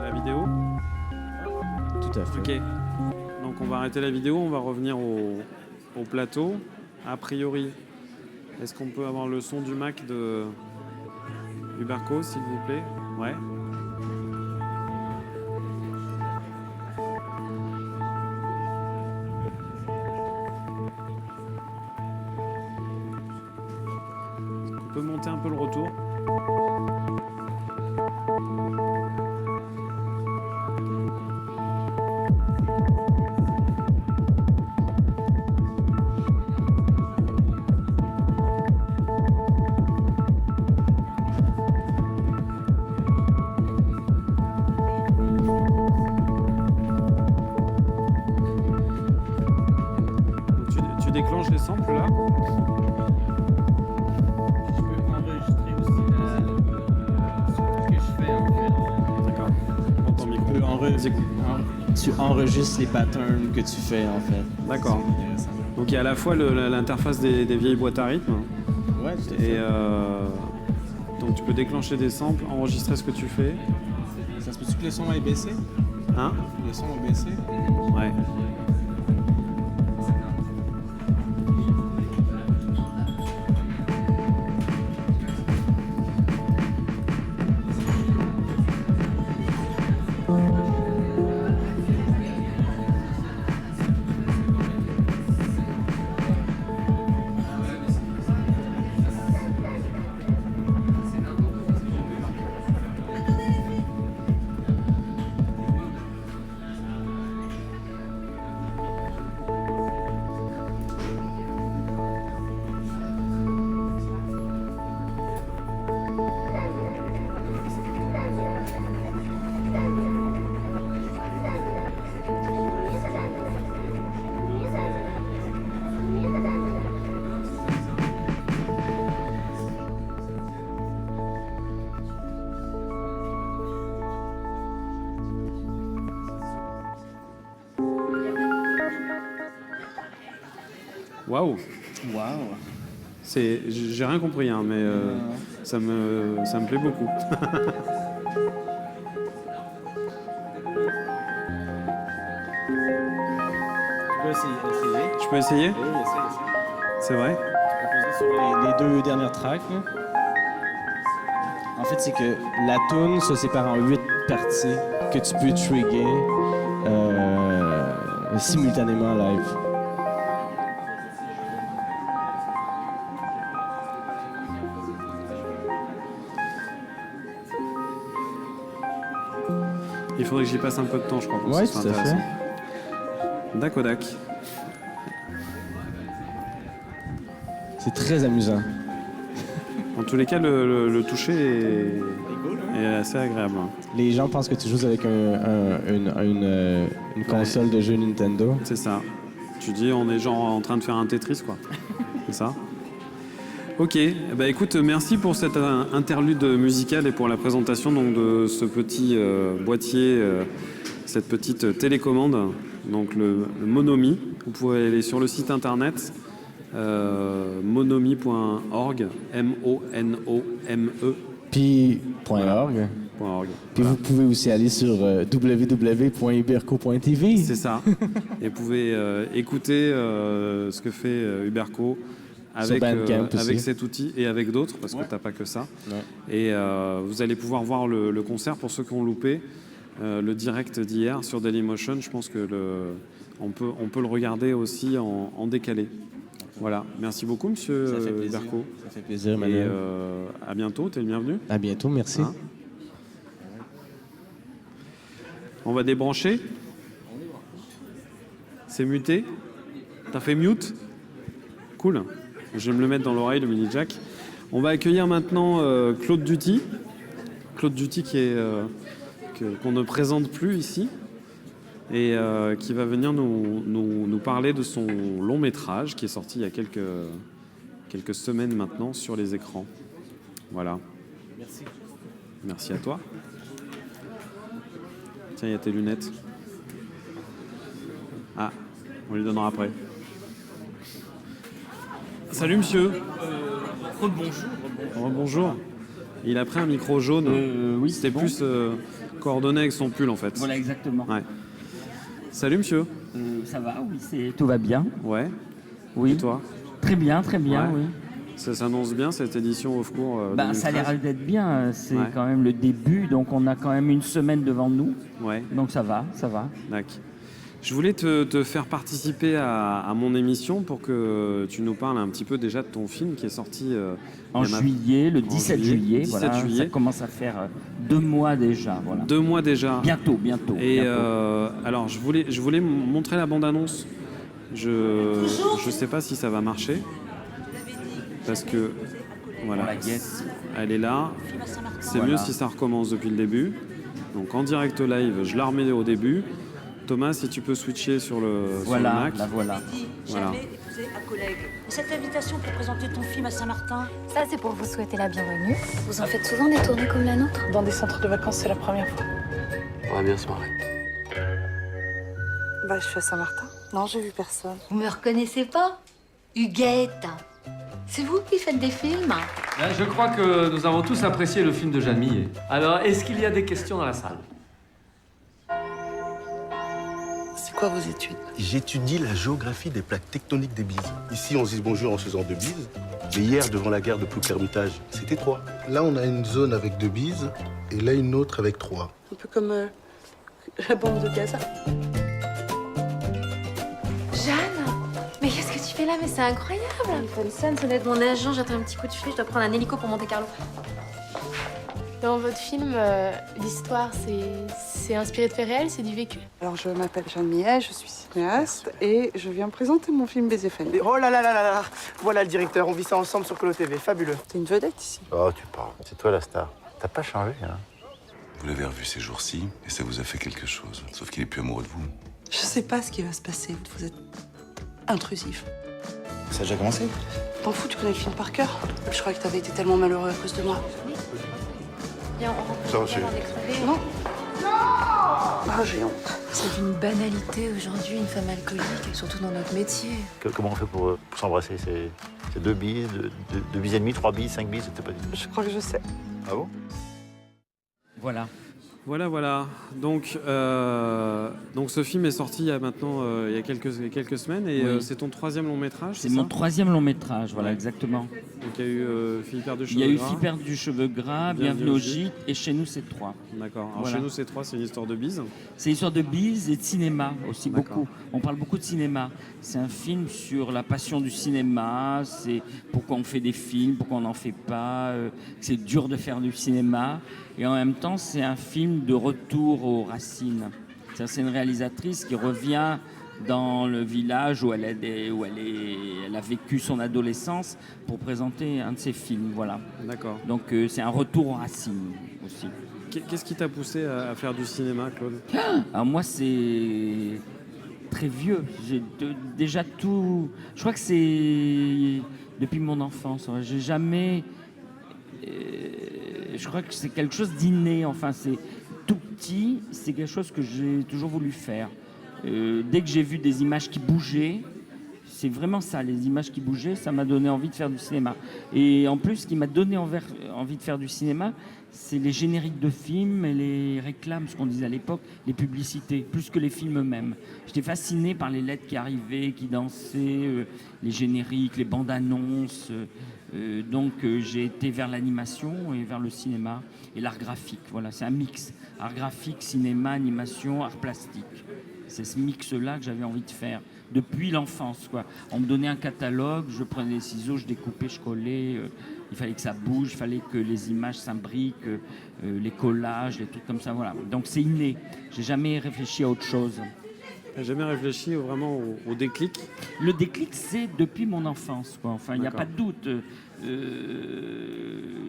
La vidéo? Tout à fait. Ok. Donc on va arrêter la vidéo, on va revenir au plateau. A priori, est-ce qu'on peut avoir le son du Mac de Huberco, s'il vous plaît? Ouais. On peut monter un peu le retour. Tu déclenches les samples là? Je peux enregistrer aussi ce que je fais en fait. D'accord. Prends ton micro. Tu enregistres les patterns que tu fais, en fait. D'accord. Donc il y a à la fois l'interface des vieilles boîtes à rythme Ouais, tout à et fait. donc tu peux déclencher des samples, enregistrer ce que tu fais. Ça se peut-tu que le son est baissé? Hein? Le son est baissé? Ouais. Waouh! Wow. J'ai rien compris, hein, mais ça me plaît beaucoup. Tu peux essayer? Je peux essayer? Oui, essaye. C'est vrai? Tu peux poser sur les deux dernières tracks. Là. En fait, c'est que la tune se sépare en 8 parties que tu peux trigger simultanément live. Il faudrait que j'y passe un peu de temps, je crois, pour que Ouais, ce soit tout à fait. intéressant. Dakodak. C'est très amusant. En tous les cas, le toucher est assez agréable. Les gens pensent que tu joues avec une console de jeu Nintendo. C'est ça. Tu dis, on est genre en train de faire un Tetris, quoi. C'est ça. Ok, bah écoute, merci pour cette interlude musicale et pour la présentation donc, de ce petit boîtier, cette petite télécommande, donc le Monomi. Vous pouvez aller sur le site internet monomi.org, M-O-N-O-M-E. Puis .org. Puis vous pouvez aussi aller sur www.uberco.tv. C'est ça. Et vous pouvez écouter ce que fait Uberco avec, avec cet outil et avec d'autres, parce que tu n'as pas que ça. Ouais. Et vous allez pouvoir voir le concert pour ceux qui ont loupé le direct d'hier sur Dailymotion. Je pense que on peut le regarder aussi en décalé. Voilà. Merci beaucoup, monsieur Uberco. Ça fait plaisir, Et Manuel. à bientôt. Tu es le bienvenu. À bientôt, merci. Hein? On va débrancher. C'est muté. T'as fait mute? Cool. Je vais me le mettre dans l'oreille, le mini jack. On va accueillir maintenant Claude Duty. Claude Duty qu'on ne présente plus ici et qui va venir nous parler de son long métrage qui est sorti il y a quelques semaines maintenant sur les écrans. Voilà. Merci. Merci à toi. Tiens, il y a tes lunettes. Ah, on lui donnera après. Salut monsieur. Bonjour. Bonjour. Il a pris un micro jaune. Oui, C'était bon. plus coordonné avec son pull en fait. Voilà, exactement. Ouais. Salut monsieur. Ça va, oui, tout va bien. Ouais. Oui. Et toi? Très bien, Ouais. oui. Ça s'annonce bien cette édition Off Court Ça a 2013. l'air d'être bien. C'est Ouais. quand même le début, donc on a quand même une semaine devant nous. Ouais. Donc ça va. D'accord. Je voulais te faire participer à mon émission pour que tu nous parles un petit peu déjà de ton film qui est sorti En il y en a juillet, le 17 juillet. 17 voilà, juillet. Ça commence à faire 2 mois déjà. Voilà. 2 mois déjà. Bientôt. Et bientôt. alors, je voulais montrer la bande-annonce. Je sais pas si ça va marcher. Parce que, voilà, On la guette. elle est là. C'est Voilà. mieux si ça recommence depuis le début. Donc en direct live, je la remets au début. Thomas, si tu peux switcher sur le Voilà, Mac. la voilà. Voilà. Jamais épousé un collègue. Cette invitation pour présenter ton film à Saint-Martin. Ça, c'est pour vous souhaiter la bienvenue. Vous en faites souvent des tournées comme la nôtre? Dans des centres de vacances, c'est la première fois. On va bien se marrer. Bah, je suis à Saint-Martin. Non, j'ai vu personne. Vous me reconnaissez pas? Huguette. C'est vous qui faites des films? Je crois que nous avons tous apprécié le film de Jeanne Millet. Alors, est-ce qu'il y a des questions dans la salle? C'est quoi vos études? J'étudie la géographie des plaques tectoniques des bises. Ici, on se dit bonjour en se faisant 2 bises. Mais hier, devant la gare de Plouc-Hermitage, c'était 3. Là, on a une zone avec 2 bises et là, une autre avec 3. Un peu comme la bande de Gaza. Jeanne, mais qu'est-ce que tu fais là? Mais c'est incroyable. Il faut une scène, ça doit être mon agent. J'attends un petit coup de fil. Je dois prendre un hélico pour Monte Carlo. Dans votre film, l'histoire, c'est inspiré de faits réels, c'est du vécu. Alors, je m'appelle Jeanne Millet, je suis cinéaste et je viens présenter mon film Baiser Fanny. Oh là là là là là. Voilà le directeur, on vit ça ensemble sur Colo TV, fabuleux. T'es une vedette ici. Oh, tu parles. C'est toi la star. T'as pas changé, hein? Vous l'avez revu ces jours-ci et ça vous a fait quelque chose. Sauf qu'il est plus amoureux de vous. Je sais pas ce qui va se passer. Vous êtes intrusif. Ça a déjà commencé? T'en fous, tu connais le film par cœur. Je croyais que t'avais été tellement malheureux à cause de moi. Viens, on rentre. Ça, c'est- Non. Ah, j'ai honte. C'est une banalité aujourd'hui, une femme alcoolique, surtout dans notre métier. Comment on fait pour s'embrasser? C'est 2 bises, 2 bises et demi, 3 bises, 5 bises, c'était pas du tout. Je crois que je sais. Ah bon? Voilà. Voilà. Donc ce film est sorti il y a maintenant il y a quelques semaines et Oui. c'est ton 3e long métrage. C'est ça mon 3e long métrage, voilà, Ouais. exactement. Donc il y a eu Philippe du Il y a eu Cheveux Fille perdue du cheveu gras, Bienvenue au gîte, et Chez nous, c'est 3. D'accord. Alors Voilà. chez nous c'est 3, c'est une histoire de bise. C'est l'histoire de bise et de cinéma aussi, D'accord. beaucoup. On parle beaucoup de cinéma. C'est un film sur la passion du cinéma, c'est pourquoi on fait des films, pourquoi on n'en fait pas, que c'est dur de faire du cinéma. Et en même temps, c'est un film de retour aux racines. C'est une réalisatrice qui revient dans le village où elle a vécu son adolescence pour présenter un de ses films. Voilà. D'accord. Donc c'est un retour aux racines aussi. Qu'est-ce qui t'a poussé à faire du cinéma, Claude? Alors moi, c'est très vieux. J'ai déjà tout... Je crois que c'est depuis mon enfance. J'ai jamais... Je crois que c'est quelque chose d'inné. Enfin, c'est tout petit. C'est quelque chose que j'ai toujours voulu faire. Dès que j'ai vu des images qui bougeaient, c'est vraiment ça, les images qui bougeaient, ça m'a donné envie de faire du cinéma. Et en plus, ce qui m'a donné envie de faire du cinéma, c'est les génériques de films et les réclames, ce qu'on disait à l'époque, les publicités, plus que les films eux-mêmes. J'étais fasciné par les lettres qui arrivaient, qui dansaient, les génériques, les bandes annonces. Donc j'ai été vers l'animation et vers le cinéma et l'art graphique. Voilà, c'est un mix. Art graphique, cinéma, animation, art plastique. C'est ce mix-là que j'avais envie de faire depuis l'enfance, quoi. On me donnait un catalogue, je prenais des ciseaux, je découpais, je collais. Il fallait que ça bouge, il fallait que les images s'imbriquent, les collages, les trucs comme ça. Voilà. Donc c'est inné. J'ai jamais réfléchi à autre chose. T'as jamais réfléchi vraiment au déclic? Le déclic, c'est depuis mon enfance, quoi. Enfin, il n'y a pas de doute.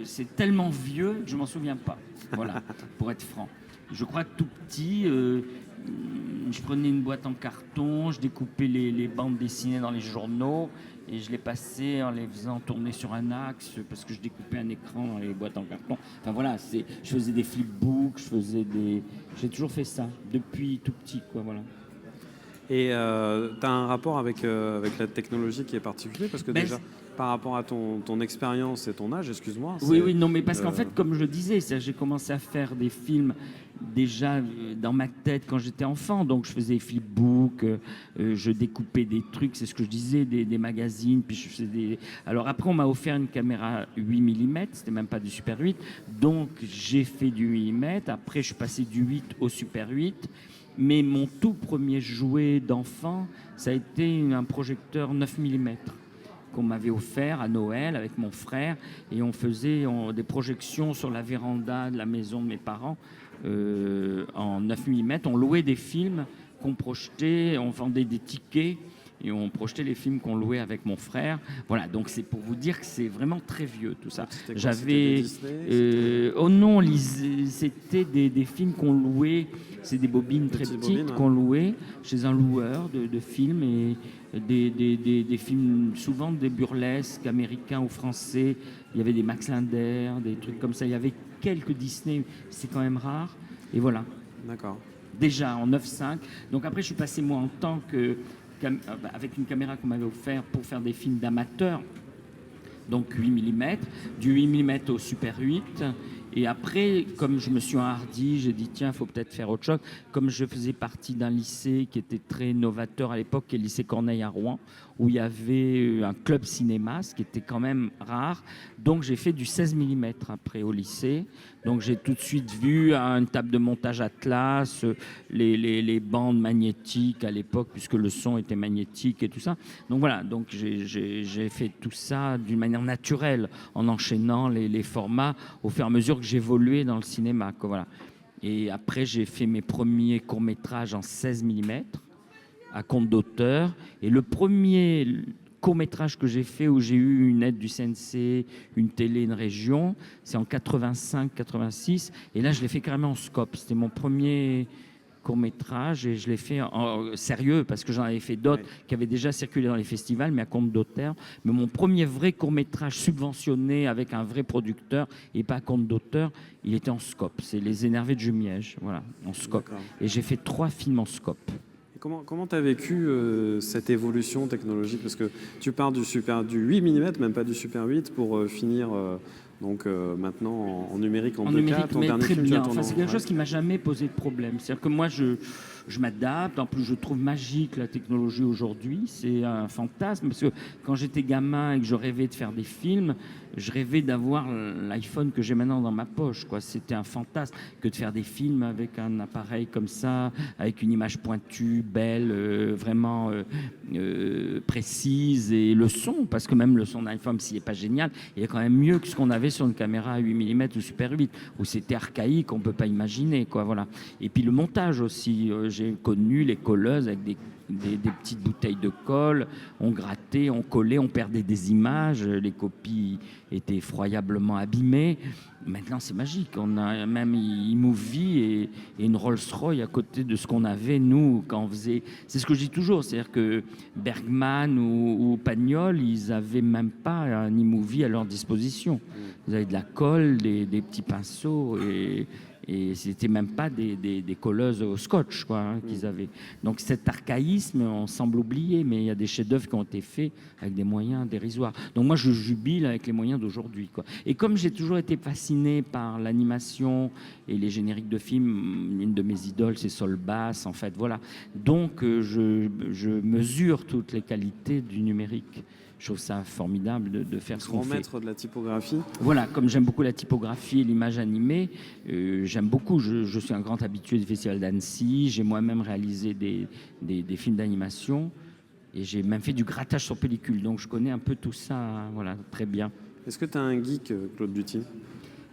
C'est tellement vieux que je m'en souviens pas. Voilà, pour être franc. Je crois que tout petit, je prenais une boîte en carton, je découpais les bandes dessinées dans les journaux et je les passais en les faisant tourner sur un axe parce que je découpais un écran dans les boîtes en carton. Enfin voilà, je faisais des flipbooks, j'ai toujours fait ça depuis tout petit, quoi. Voilà. Et tu as un rapport avec la technologie qui est particulier parce que déjà, par rapport à ton expérience et ton âge, excuse-moi. Oui, non, mais parce qu'en fait, comme je le disais, j'ai commencé à faire des films déjà dans ma tête quand j'étais enfant. Donc, je faisais des flipbooks, je découpais des trucs, c'est ce que je disais, des magazines. Puis je faisais Alors après, on m'a offert une caméra 8 mm, c'était même pas du Super 8. Donc, j'ai fait du 8 mm. Après, je suis passé du 8 au Super 8. Mais mon tout premier jouet d'enfant, ça a été un projecteur 9 mm qu'on m'avait offert à Noël avec mon frère. Et on faisait des projections sur la véranda de la maison de mes parents en 9 mm. On louait des films qu'on projetait, on vendait des tickets et on projetait les films qu'on louait avec mon frère. Voilà, donc c'est pour vous dire que c'est vraiment très vieux tout ça. J'avais... oh non, c'était des films qu'on louait, c'est des bobines très petites qu'on louait chez un loueur de films et des films, souvent des burlesques américains ou français. Il y avait des Max Linder, des trucs comme ça. Il y avait quelques Disney, c'est quand même rare. Et voilà. D'accord. Déjà en 9.5. Donc après, je suis passé moi en tant que... avec une caméra qu'on m'avait offert pour faire des films d'amateurs, donc 8 mm, du 8 mm au Super 8. Et après, comme je me suis enhardi, j'ai dit tiens, il faut peut-être faire autre chose. Comme je faisais partie d'un lycée qui était très novateur à l'époque, qui est le lycée Corneille à Rouen, où il y avait un club cinéma, ce qui était quand même rare. Donc j'ai fait du 16 mm après au lycée. Donc j'ai tout de suite vu une table de montage Atlas, les bandes magnétiques à l'époque, puisque le son était magnétique et tout ça. Donc voilà, donc j'ai fait tout ça d'une manière naturelle, en enchaînant les formats au fur et à mesure que j'évoluais dans le cinéma, quoi, voilà. Et après, j'ai fait mes premiers courts-métrages en 16 mm, à compte d'auteur. Et le premier court-métrage que j'ai fait où j'ai eu une aide du CNC, une télé, une région, c'est en 85-86. Et là, je l'ai fait carrément en scope. C'était mon premier court-métrage et je l'ai fait en sérieux parce que j'en avais fait d'autres qui avaient déjà circulé dans les festivals, mais à compte d'auteur. Mais mon premier vrai court-métrage subventionné avec un vrai producteur et pas à compte d'auteur, il était en scope. C'est Les Énervés de Jumièges, voilà, en scope. Et j'ai fait 3 films en scope. Comment tu as vécu cette évolution technologique? Parce que tu pars du 8 mm, même pas du Super 8, pour finir maintenant en numérique en 2K. Ton dernier très film, bien. Enfin, c'est quelque chose qui m'a jamais posé de problème. C'est-à-dire que moi, je m'adapte. En plus, je trouve magique la technologie aujourd'hui. C'est un fantasme. Parce que quand j'étais gamin et que je rêvais de faire des films, je rêvais d'avoir l'iPhone que j'ai maintenant dans ma poche, quoi. C'était un fantasme que de faire des films avec un appareil comme ça, avec une image pointue, belle, vraiment précise. Et le son, parce que même le son d'un iPhone, s'il n'est pas génial, il est quand même mieux que ce qu'on avait sur une caméra à 8 mm ou Super 8, où c'était archaïque, on ne peut pas imaginer, quoi, voilà. Et puis le montage aussi, j'ai connu les colleuses avec des petites bouteilles de colle, on grattait, on collait, on perdait des images, les copies étaient effroyablement abîmées. Maintenant, c'est magique. On a même eMovie et une Rolls-Royce à côté de ce qu'on avait, nous, quand on faisait... C'est ce que je dis toujours, c'est-à-dire que Bergman ou Pagnol, ils n'avaient même pas un eMovie à leur disposition. Ils avaient de la colle, des petits pinceaux et Et c'était même pas des colleuses au scotch, quoi, hein, qu'ils avaient. Donc cet archaïsme, on semble oublier, mais il y a des chefs-d'œuvre qui ont été faits avec des moyens dérisoires. Donc moi, je jubile avec les moyens d'aujourd'hui, quoi. Et comme j'ai toujours été fasciné par l'animation et les génériques de films, une de mes idoles, c'est Saul Bass, en fait, voilà. Donc je mesure toutes les qualités du numérique. Je trouve ça formidable de faire ce qu'on fait. Grand maître de la typographie. Voilà, comme j'aime beaucoup la typographie et l'image animée, j'aime beaucoup. Je suis un grand habitué du Festival d'Annecy. J'ai moi-même réalisé des films d'animation et j'ai même fait du grattage sur pellicule. Donc je connais un peu tout ça, voilà, très bien. Est-ce que tu as un geek, Claude Duty?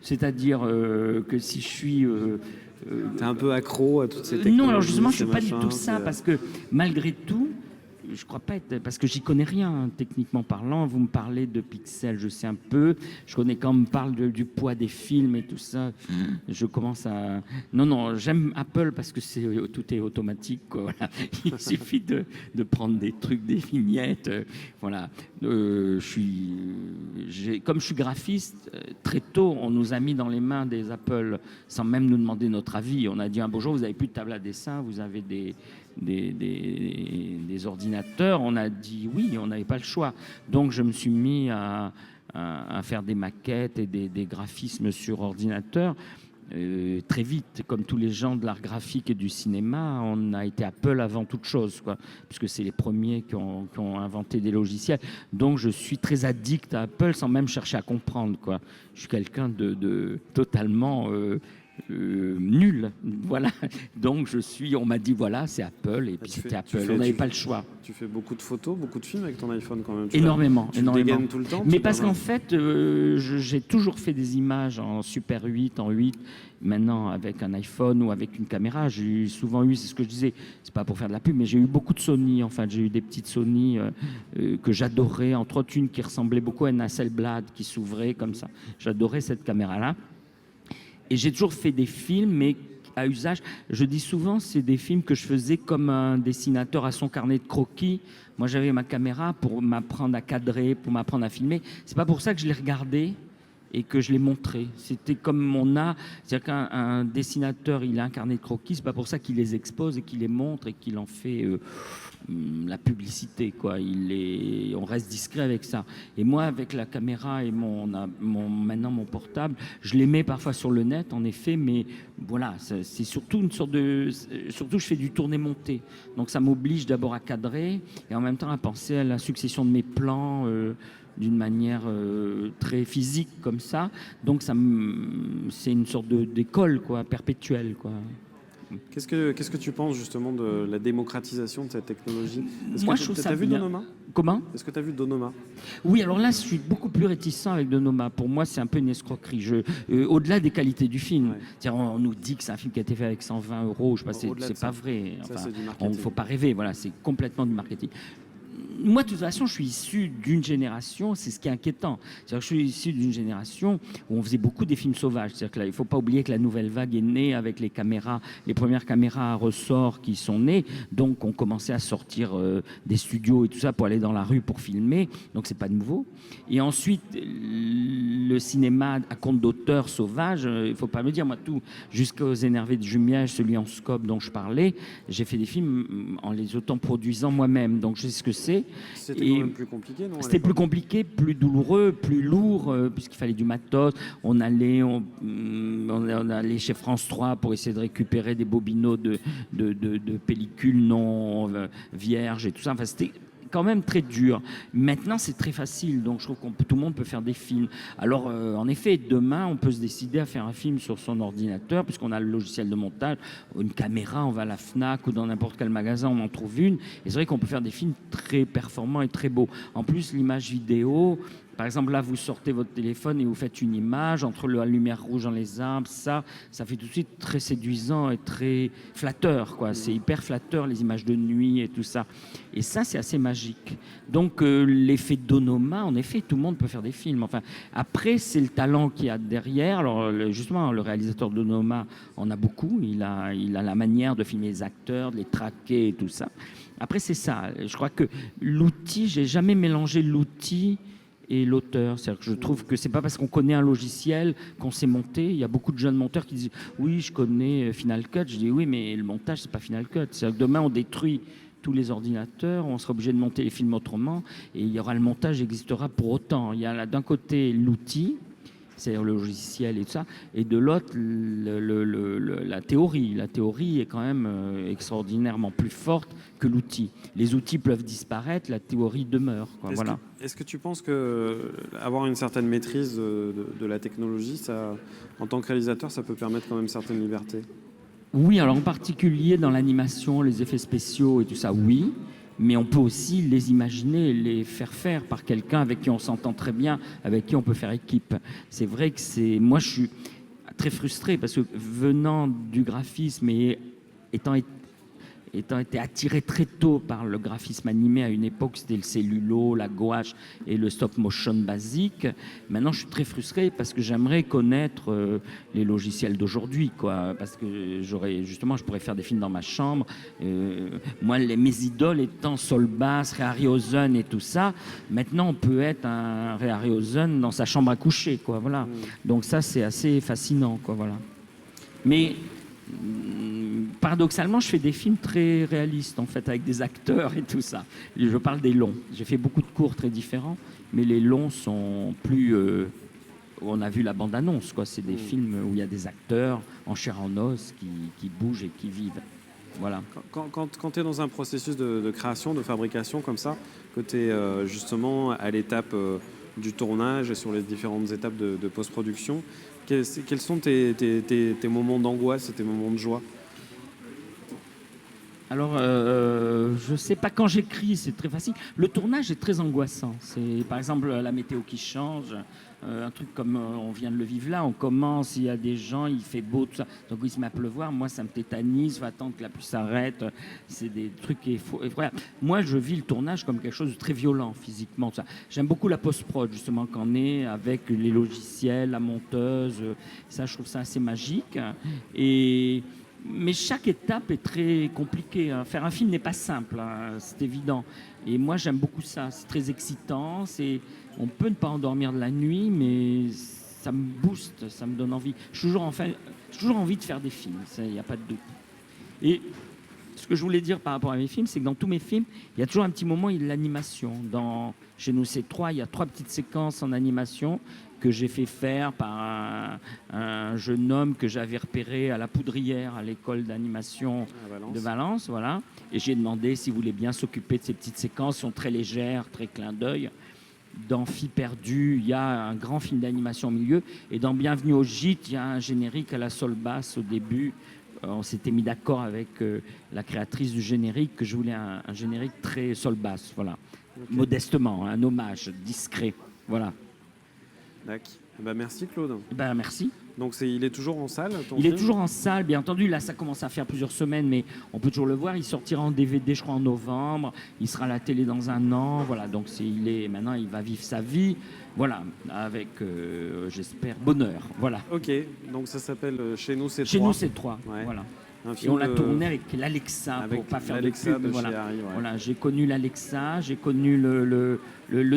C'est-à-dire que si je suis... T'es un peu accro à toutes ces technologies? Non, alors justement, je ne suis pas du machins, tout ça, parce que malgré tout, je crois pas être, parce que j'y connais rien, hein, techniquement parlant. Vous me parlez de pixels, je sais un peu. Je connais quand on me parle du poids des films et tout ça. Je commence à... Non, j'aime Apple parce que tout est automatique, quoi, voilà. Il suffit de prendre des trucs, des vignettes. Voilà. Comme je suis graphiste, très tôt, on nous a mis dans les mains des Apple sans même nous demander notre avis. On a dit un beau jour, vous n'avez plus de table à dessin, vous avez des ordinateurs. On a dit oui, on n'avait pas le choix. Donc je me suis mis à faire des maquettes et des graphismes sur ordinateur. Très vite, comme tous les gens de l'art graphique et du cinéma, on a été Apple avant toute chose, quoi, puisque c'est les premiers qui ont inventé des logiciels. Donc je suis très addict à Apple sans même chercher à comprendre, quoi. Je suis quelqu'un de totalement... nul, voilà. Donc on m'a dit voilà, c'est Apple, et puis c'était Apple. On n'avait pas le choix. Tu fais beaucoup de photos, beaucoup de films avec ton iPhone quand même. Énormément. Tu dégaines tout le temps. Mais parce qu'en fait, j'ai toujours fait des images en Super 8, en 8. Maintenant, avec un iPhone ou avec une caméra, j'ai souvent eu, c'est ce que je disais, c'est pas pour faire de la pub, mais j'ai eu beaucoup de Sony. En fait, j'ai eu des petites Sony que j'adorais, entre autres une qui ressemblait beaucoup à une Hasselblad qui s'ouvrait comme ça. J'adorais cette caméra-là. Et j'ai toujours fait des films, mais à usage. Je dis souvent, c'est des films que je faisais comme un dessinateur à son carnet de croquis. Moi, j'avais ma caméra pour m'apprendre à cadrer, pour m'apprendre à filmer. C'est pas pour ça que je les regardais et que je les montrais. C'était comme mon art. C'est-à-dire qu'un dessinateur, il a un carnet de croquis. C'est pas pour ça qu'il les expose et qu'il les montre et qu'il en fait la publicité, quoi. On reste discret avec ça. Et moi, avec la caméra et maintenant mon portable, je les mets parfois sur le net, en effet, mais voilà, c'est surtout une sorte de... Surtout, je fais du tourné-monté. Donc, ça m'oblige d'abord à cadrer et en même temps à penser à la succession de mes plans d'une manière très physique, comme ça. Donc, c'est une sorte d'école, quoi, perpétuelle, quoi. Qu'est-ce que tu penses justement de la démocratisation de cette technologie? Moi, je trouve ça vu bien. Donoma? Comment? Est-ce que tu as vu Donoma? Oui, alors là, je suis beaucoup plus réticent avec Donoma. Pour moi, c'est un peu une escroquerie. Au-delà des qualités du film, c'est-à-dire, on nous dit que c'est un film qui a été fait avec 120 €. Je sais pas, c'est pas vrai. Enfin, il ne faut pas rêver. Voilà, c'est complètement du marketing. Moi, de toute façon, je suis issu d'une génération, c'est ce qui est inquiétant. C'est-à-dire que je suis issu d'une génération où on faisait beaucoup des films sauvages. C'est-à-dire qu'il ne faut pas oublier que la nouvelle vague est née avec les caméras, les premières caméras à ressort qui sont nées. Donc, on commençait à sortir des studios et tout ça pour aller dans la rue pour filmer. Donc, c'est pas nouveau. Et ensuite, le cinéma à compte d'auteur sauvage, il ne faut pas me dire, moi, tout, jusqu'aux Énervés de Jumièges, celui en scope dont je parlais, j'ai fait des films en les autoproduisant moi-même. Donc, je sais ce que c'est. C'était quand même plus compliqué, non? C'était plus compliqué, plus douloureux, plus lourd, puisqu'il fallait du matos. On allait chez France 3 pour essayer de récupérer des bobinaux de pellicules non vierges et tout ça. Enfin, c'était quand même très dur. Maintenant, c'est très facile, donc je trouve que tout le monde peut faire des films. Alors, en effet, demain, on peut se décider à faire un film sur son ordinateur, puisqu'on a le logiciel de montage, une caméra, on va à la FNAC ou dans n'importe quel magasin, on en trouve une. Et c'est vrai qu'on peut faire des films très performants et très beaux. En plus, l'image vidéo... Par exemple, là, vous sortez votre téléphone et vous faites une image entre la lumière rouge dans les arbres, ça fait tout de suite très séduisant et très flatteur, quoi. C'est hyper flatteur, les images de nuit et tout ça. Et ça, c'est assez magique. Donc, l'effet Donoma, en effet, tout le monde peut faire des films. Enfin, après, c'est le talent qu'il y a derrière. Alors, justement, le réalisateur de Donoma en a beaucoup. Il a la manière de filmer les acteurs, de les traquer et tout ça. Après, c'est ça. Je crois que l'outil, j'ai jamais mélangé l'outil et l'auteur. C'est-à-dire que je trouve que c'est pas parce qu'on connaît un logiciel qu'on sait monter. Il y a beaucoup de jeunes monteurs qui disent oui, je connais Final Cut. Je dis oui, mais le montage c'est pas Final Cut. C'est-à-dire que demain on détruit tous les ordinateurs, on sera obligé de monter les films autrement, et il y aura le montage existera pour autant. Il y a là d'un côté l'outil, c'est-à-dire le logiciel et tout ça, et de l'autre, la théorie. La théorie est quand même extraordinairement plus forte que l'outil. Les outils peuvent disparaître, la théorie demeure. Quoi. Voilà. Est-ce que tu penses que avoir une certaine maîtrise de la technologie, ça, en tant que réalisateur, ça peut permettre quand même certaines libertés? Oui, alors en particulier dans l'animation, les effets spéciaux et tout ça, oui. Mais on peut aussi les imaginer, les faire par quelqu'un avec qui on s'entend très bien, avec qui on peut faire équipe. C'est vrai que moi je suis très frustré parce que venant du graphisme et étant été attiré très tôt par le graphisme animé à une époque, c'était le cellulo, la gouache et le stop motion basique. Maintenant, je suis très frustré parce que j'aimerais connaître les logiciels d'aujourd'hui, quoi. Parce que je pourrais faire des films dans ma chambre. Moi, mes idoles étant Solbass, Ray Harryhausen et tout ça. Maintenant, on peut être un Ray Harryhausen dans sa chambre à coucher, quoi. Voilà. Donc ça, c'est assez fascinant, quoi. Voilà. Mais paradoxalement, je fais des films très réalistes, en fait, avec des acteurs et tout ça. Je parle des longs. J'ai fait beaucoup de courts très différents, mais les longs sont plus... on a vu la bande-annonce, quoi. C'est des films où il y a des acteurs en chair en os qui bougent et qui vivent. Voilà. Quand tu es dans un processus de création, de fabrication comme ça, que tu es justement à l'étape du tournage et sur les différentes étapes de post-production, quels sont tes moments d'angoisse et tes moments de joie? Alors, je sais pas, quand j'écris, c'est très facile. Le tournage est très angoissant. C'est par exemple la météo qui change, un truc comme on vient de le vivre là. On commence, il y a des gens, il fait beau, tout ça. Donc il se met à pleuvoir. Moi, ça me tétanise. Faut attendre que la pluie s'arrête. C'est des trucs effroyables. Moi, je vis le tournage comme quelque chose de très violent physiquement. Tout ça. J'aime beaucoup la post-prod, justement, qu'on est avec les logiciels, la monteuse. Ça, je trouve ça assez magique. Mais chaque étape est très compliquée. Hein. Faire un film n'est pas simple, hein, c'est évident. Et moi, j'aime beaucoup ça. C'est très excitant. On peut ne pas endormir de la nuit, mais ça me booste, ça me donne envie. J'ai toujours envie de faire des films, il n'y a pas de doute. Et ce que je voulais dire par rapport à mes films, c'est que dans tous mes films, il y a toujours un petit moment, il y a de l'animation. Chez nous, c'est 3, il y a 3 petites séquences en animation que j'ai fait faire par un jeune homme que j'avais repéré à la Poudrière, à l'école d'animation de Valence. Voilà. Et j'ai demandé s'il voulait bien s'occuper de ces petites séquences, sont très légères, très clin d'œil. Dans Filles perdues, il y a un grand film d'animation au milieu. Et dans Bienvenue au Gîte, il y a un générique à la Solbass au début. On s'était mis d'accord avec la créatrice du générique que je voulais un générique très Solbass, voilà. Okay. Modestement, un hommage discret, voilà. D'accord. Ben, merci Claude. Ben, merci. Donc il est toujours en salle, ton Il film est toujours en salle, bien entendu. Là, ça commence à faire plusieurs semaines, mais on peut toujours le voir. Il sortira en DVD, je crois, en novembre. Il sera à la télé dans un an. Voilà, donc maintenant, il va vivre sa vie. Voilà, avec, j'espère, bonheur. Voilà. Ok, donc ça s'appelle Chez nous, c'est 3. Chez nous, c'est 3, ouais. Voilà. Et on l'a tourné avec l'Alexa, pour pas faire de pub. Voilà. Harry, ouais. Voilà, j'ai connu l'Alexa, j'ai connu le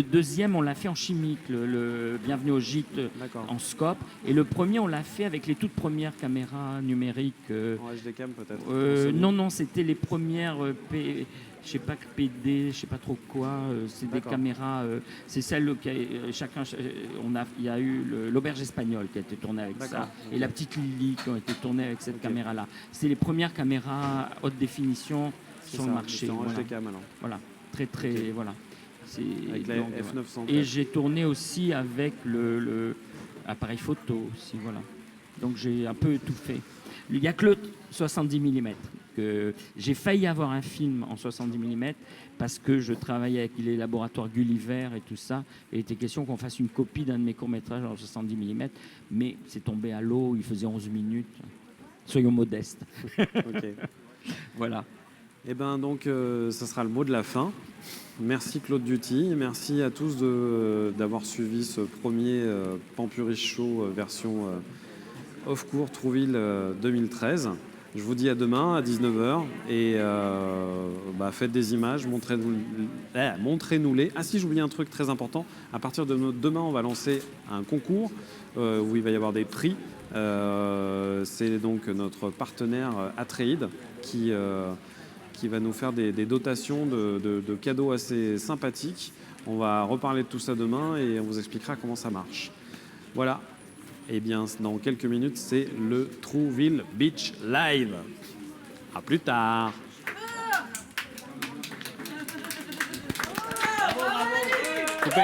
deuxième, on l'a fait en chimique, le Bienvenue au Gîte en scope. Et le premier, on l'a fait avec les toutes premières caméras numériques. En HD-cam peut-être Non, c'était les premières je sais pas, PD, je sais pas trop quoi. C'est des caméras, c'est celle qui il y a eu l'Auberge espagnole qui a été tournée avec ça, et la petite Lily qui ont été tournées avec cette caméra-là. C'est les premières caméras haute définition sur le marché. En HD-cam alors. Voilà, très, voilà. Avec la F900. Et j'ai tourné aussi avec le appareil photo aussi, voilà. Donc j'ai un peu tout fait. Il n'y a que le 70 mm. J'ai failli avoir un film en 70 mm parce que je travaillais avec les laboratoires Gulliver et tout ça. Et il était question qu'on fasse une copie d'un de mes courts-métrages en 70 mm. Mais c'est tombé à l'eau, il faisait 11 minutes. Soyons modestes. Ok. Voilà. Et bien donc, ça sera le mot de la fin. Merci Claude Duty. Merci à tous d'avoir suivi ce premier Pampurich Show version off-court Trouville 2013. Je vous dis à demain à 19h et faites des images, montrez-nous-les. Ah si, j'oublie un truc très important. À partir de demain, on va lancer un concours où il va y avoir des prix. C'est donc notre partenaire Atreides qui va nous faire des dotations de cadeaux assez sympathiques. On va reparler de tout ça demain et on vous expliquera comment ça marche. Voilà. Eh bien, dans quelques minutes, c'est le Trouville Beach Live. À plus tard. Coupé.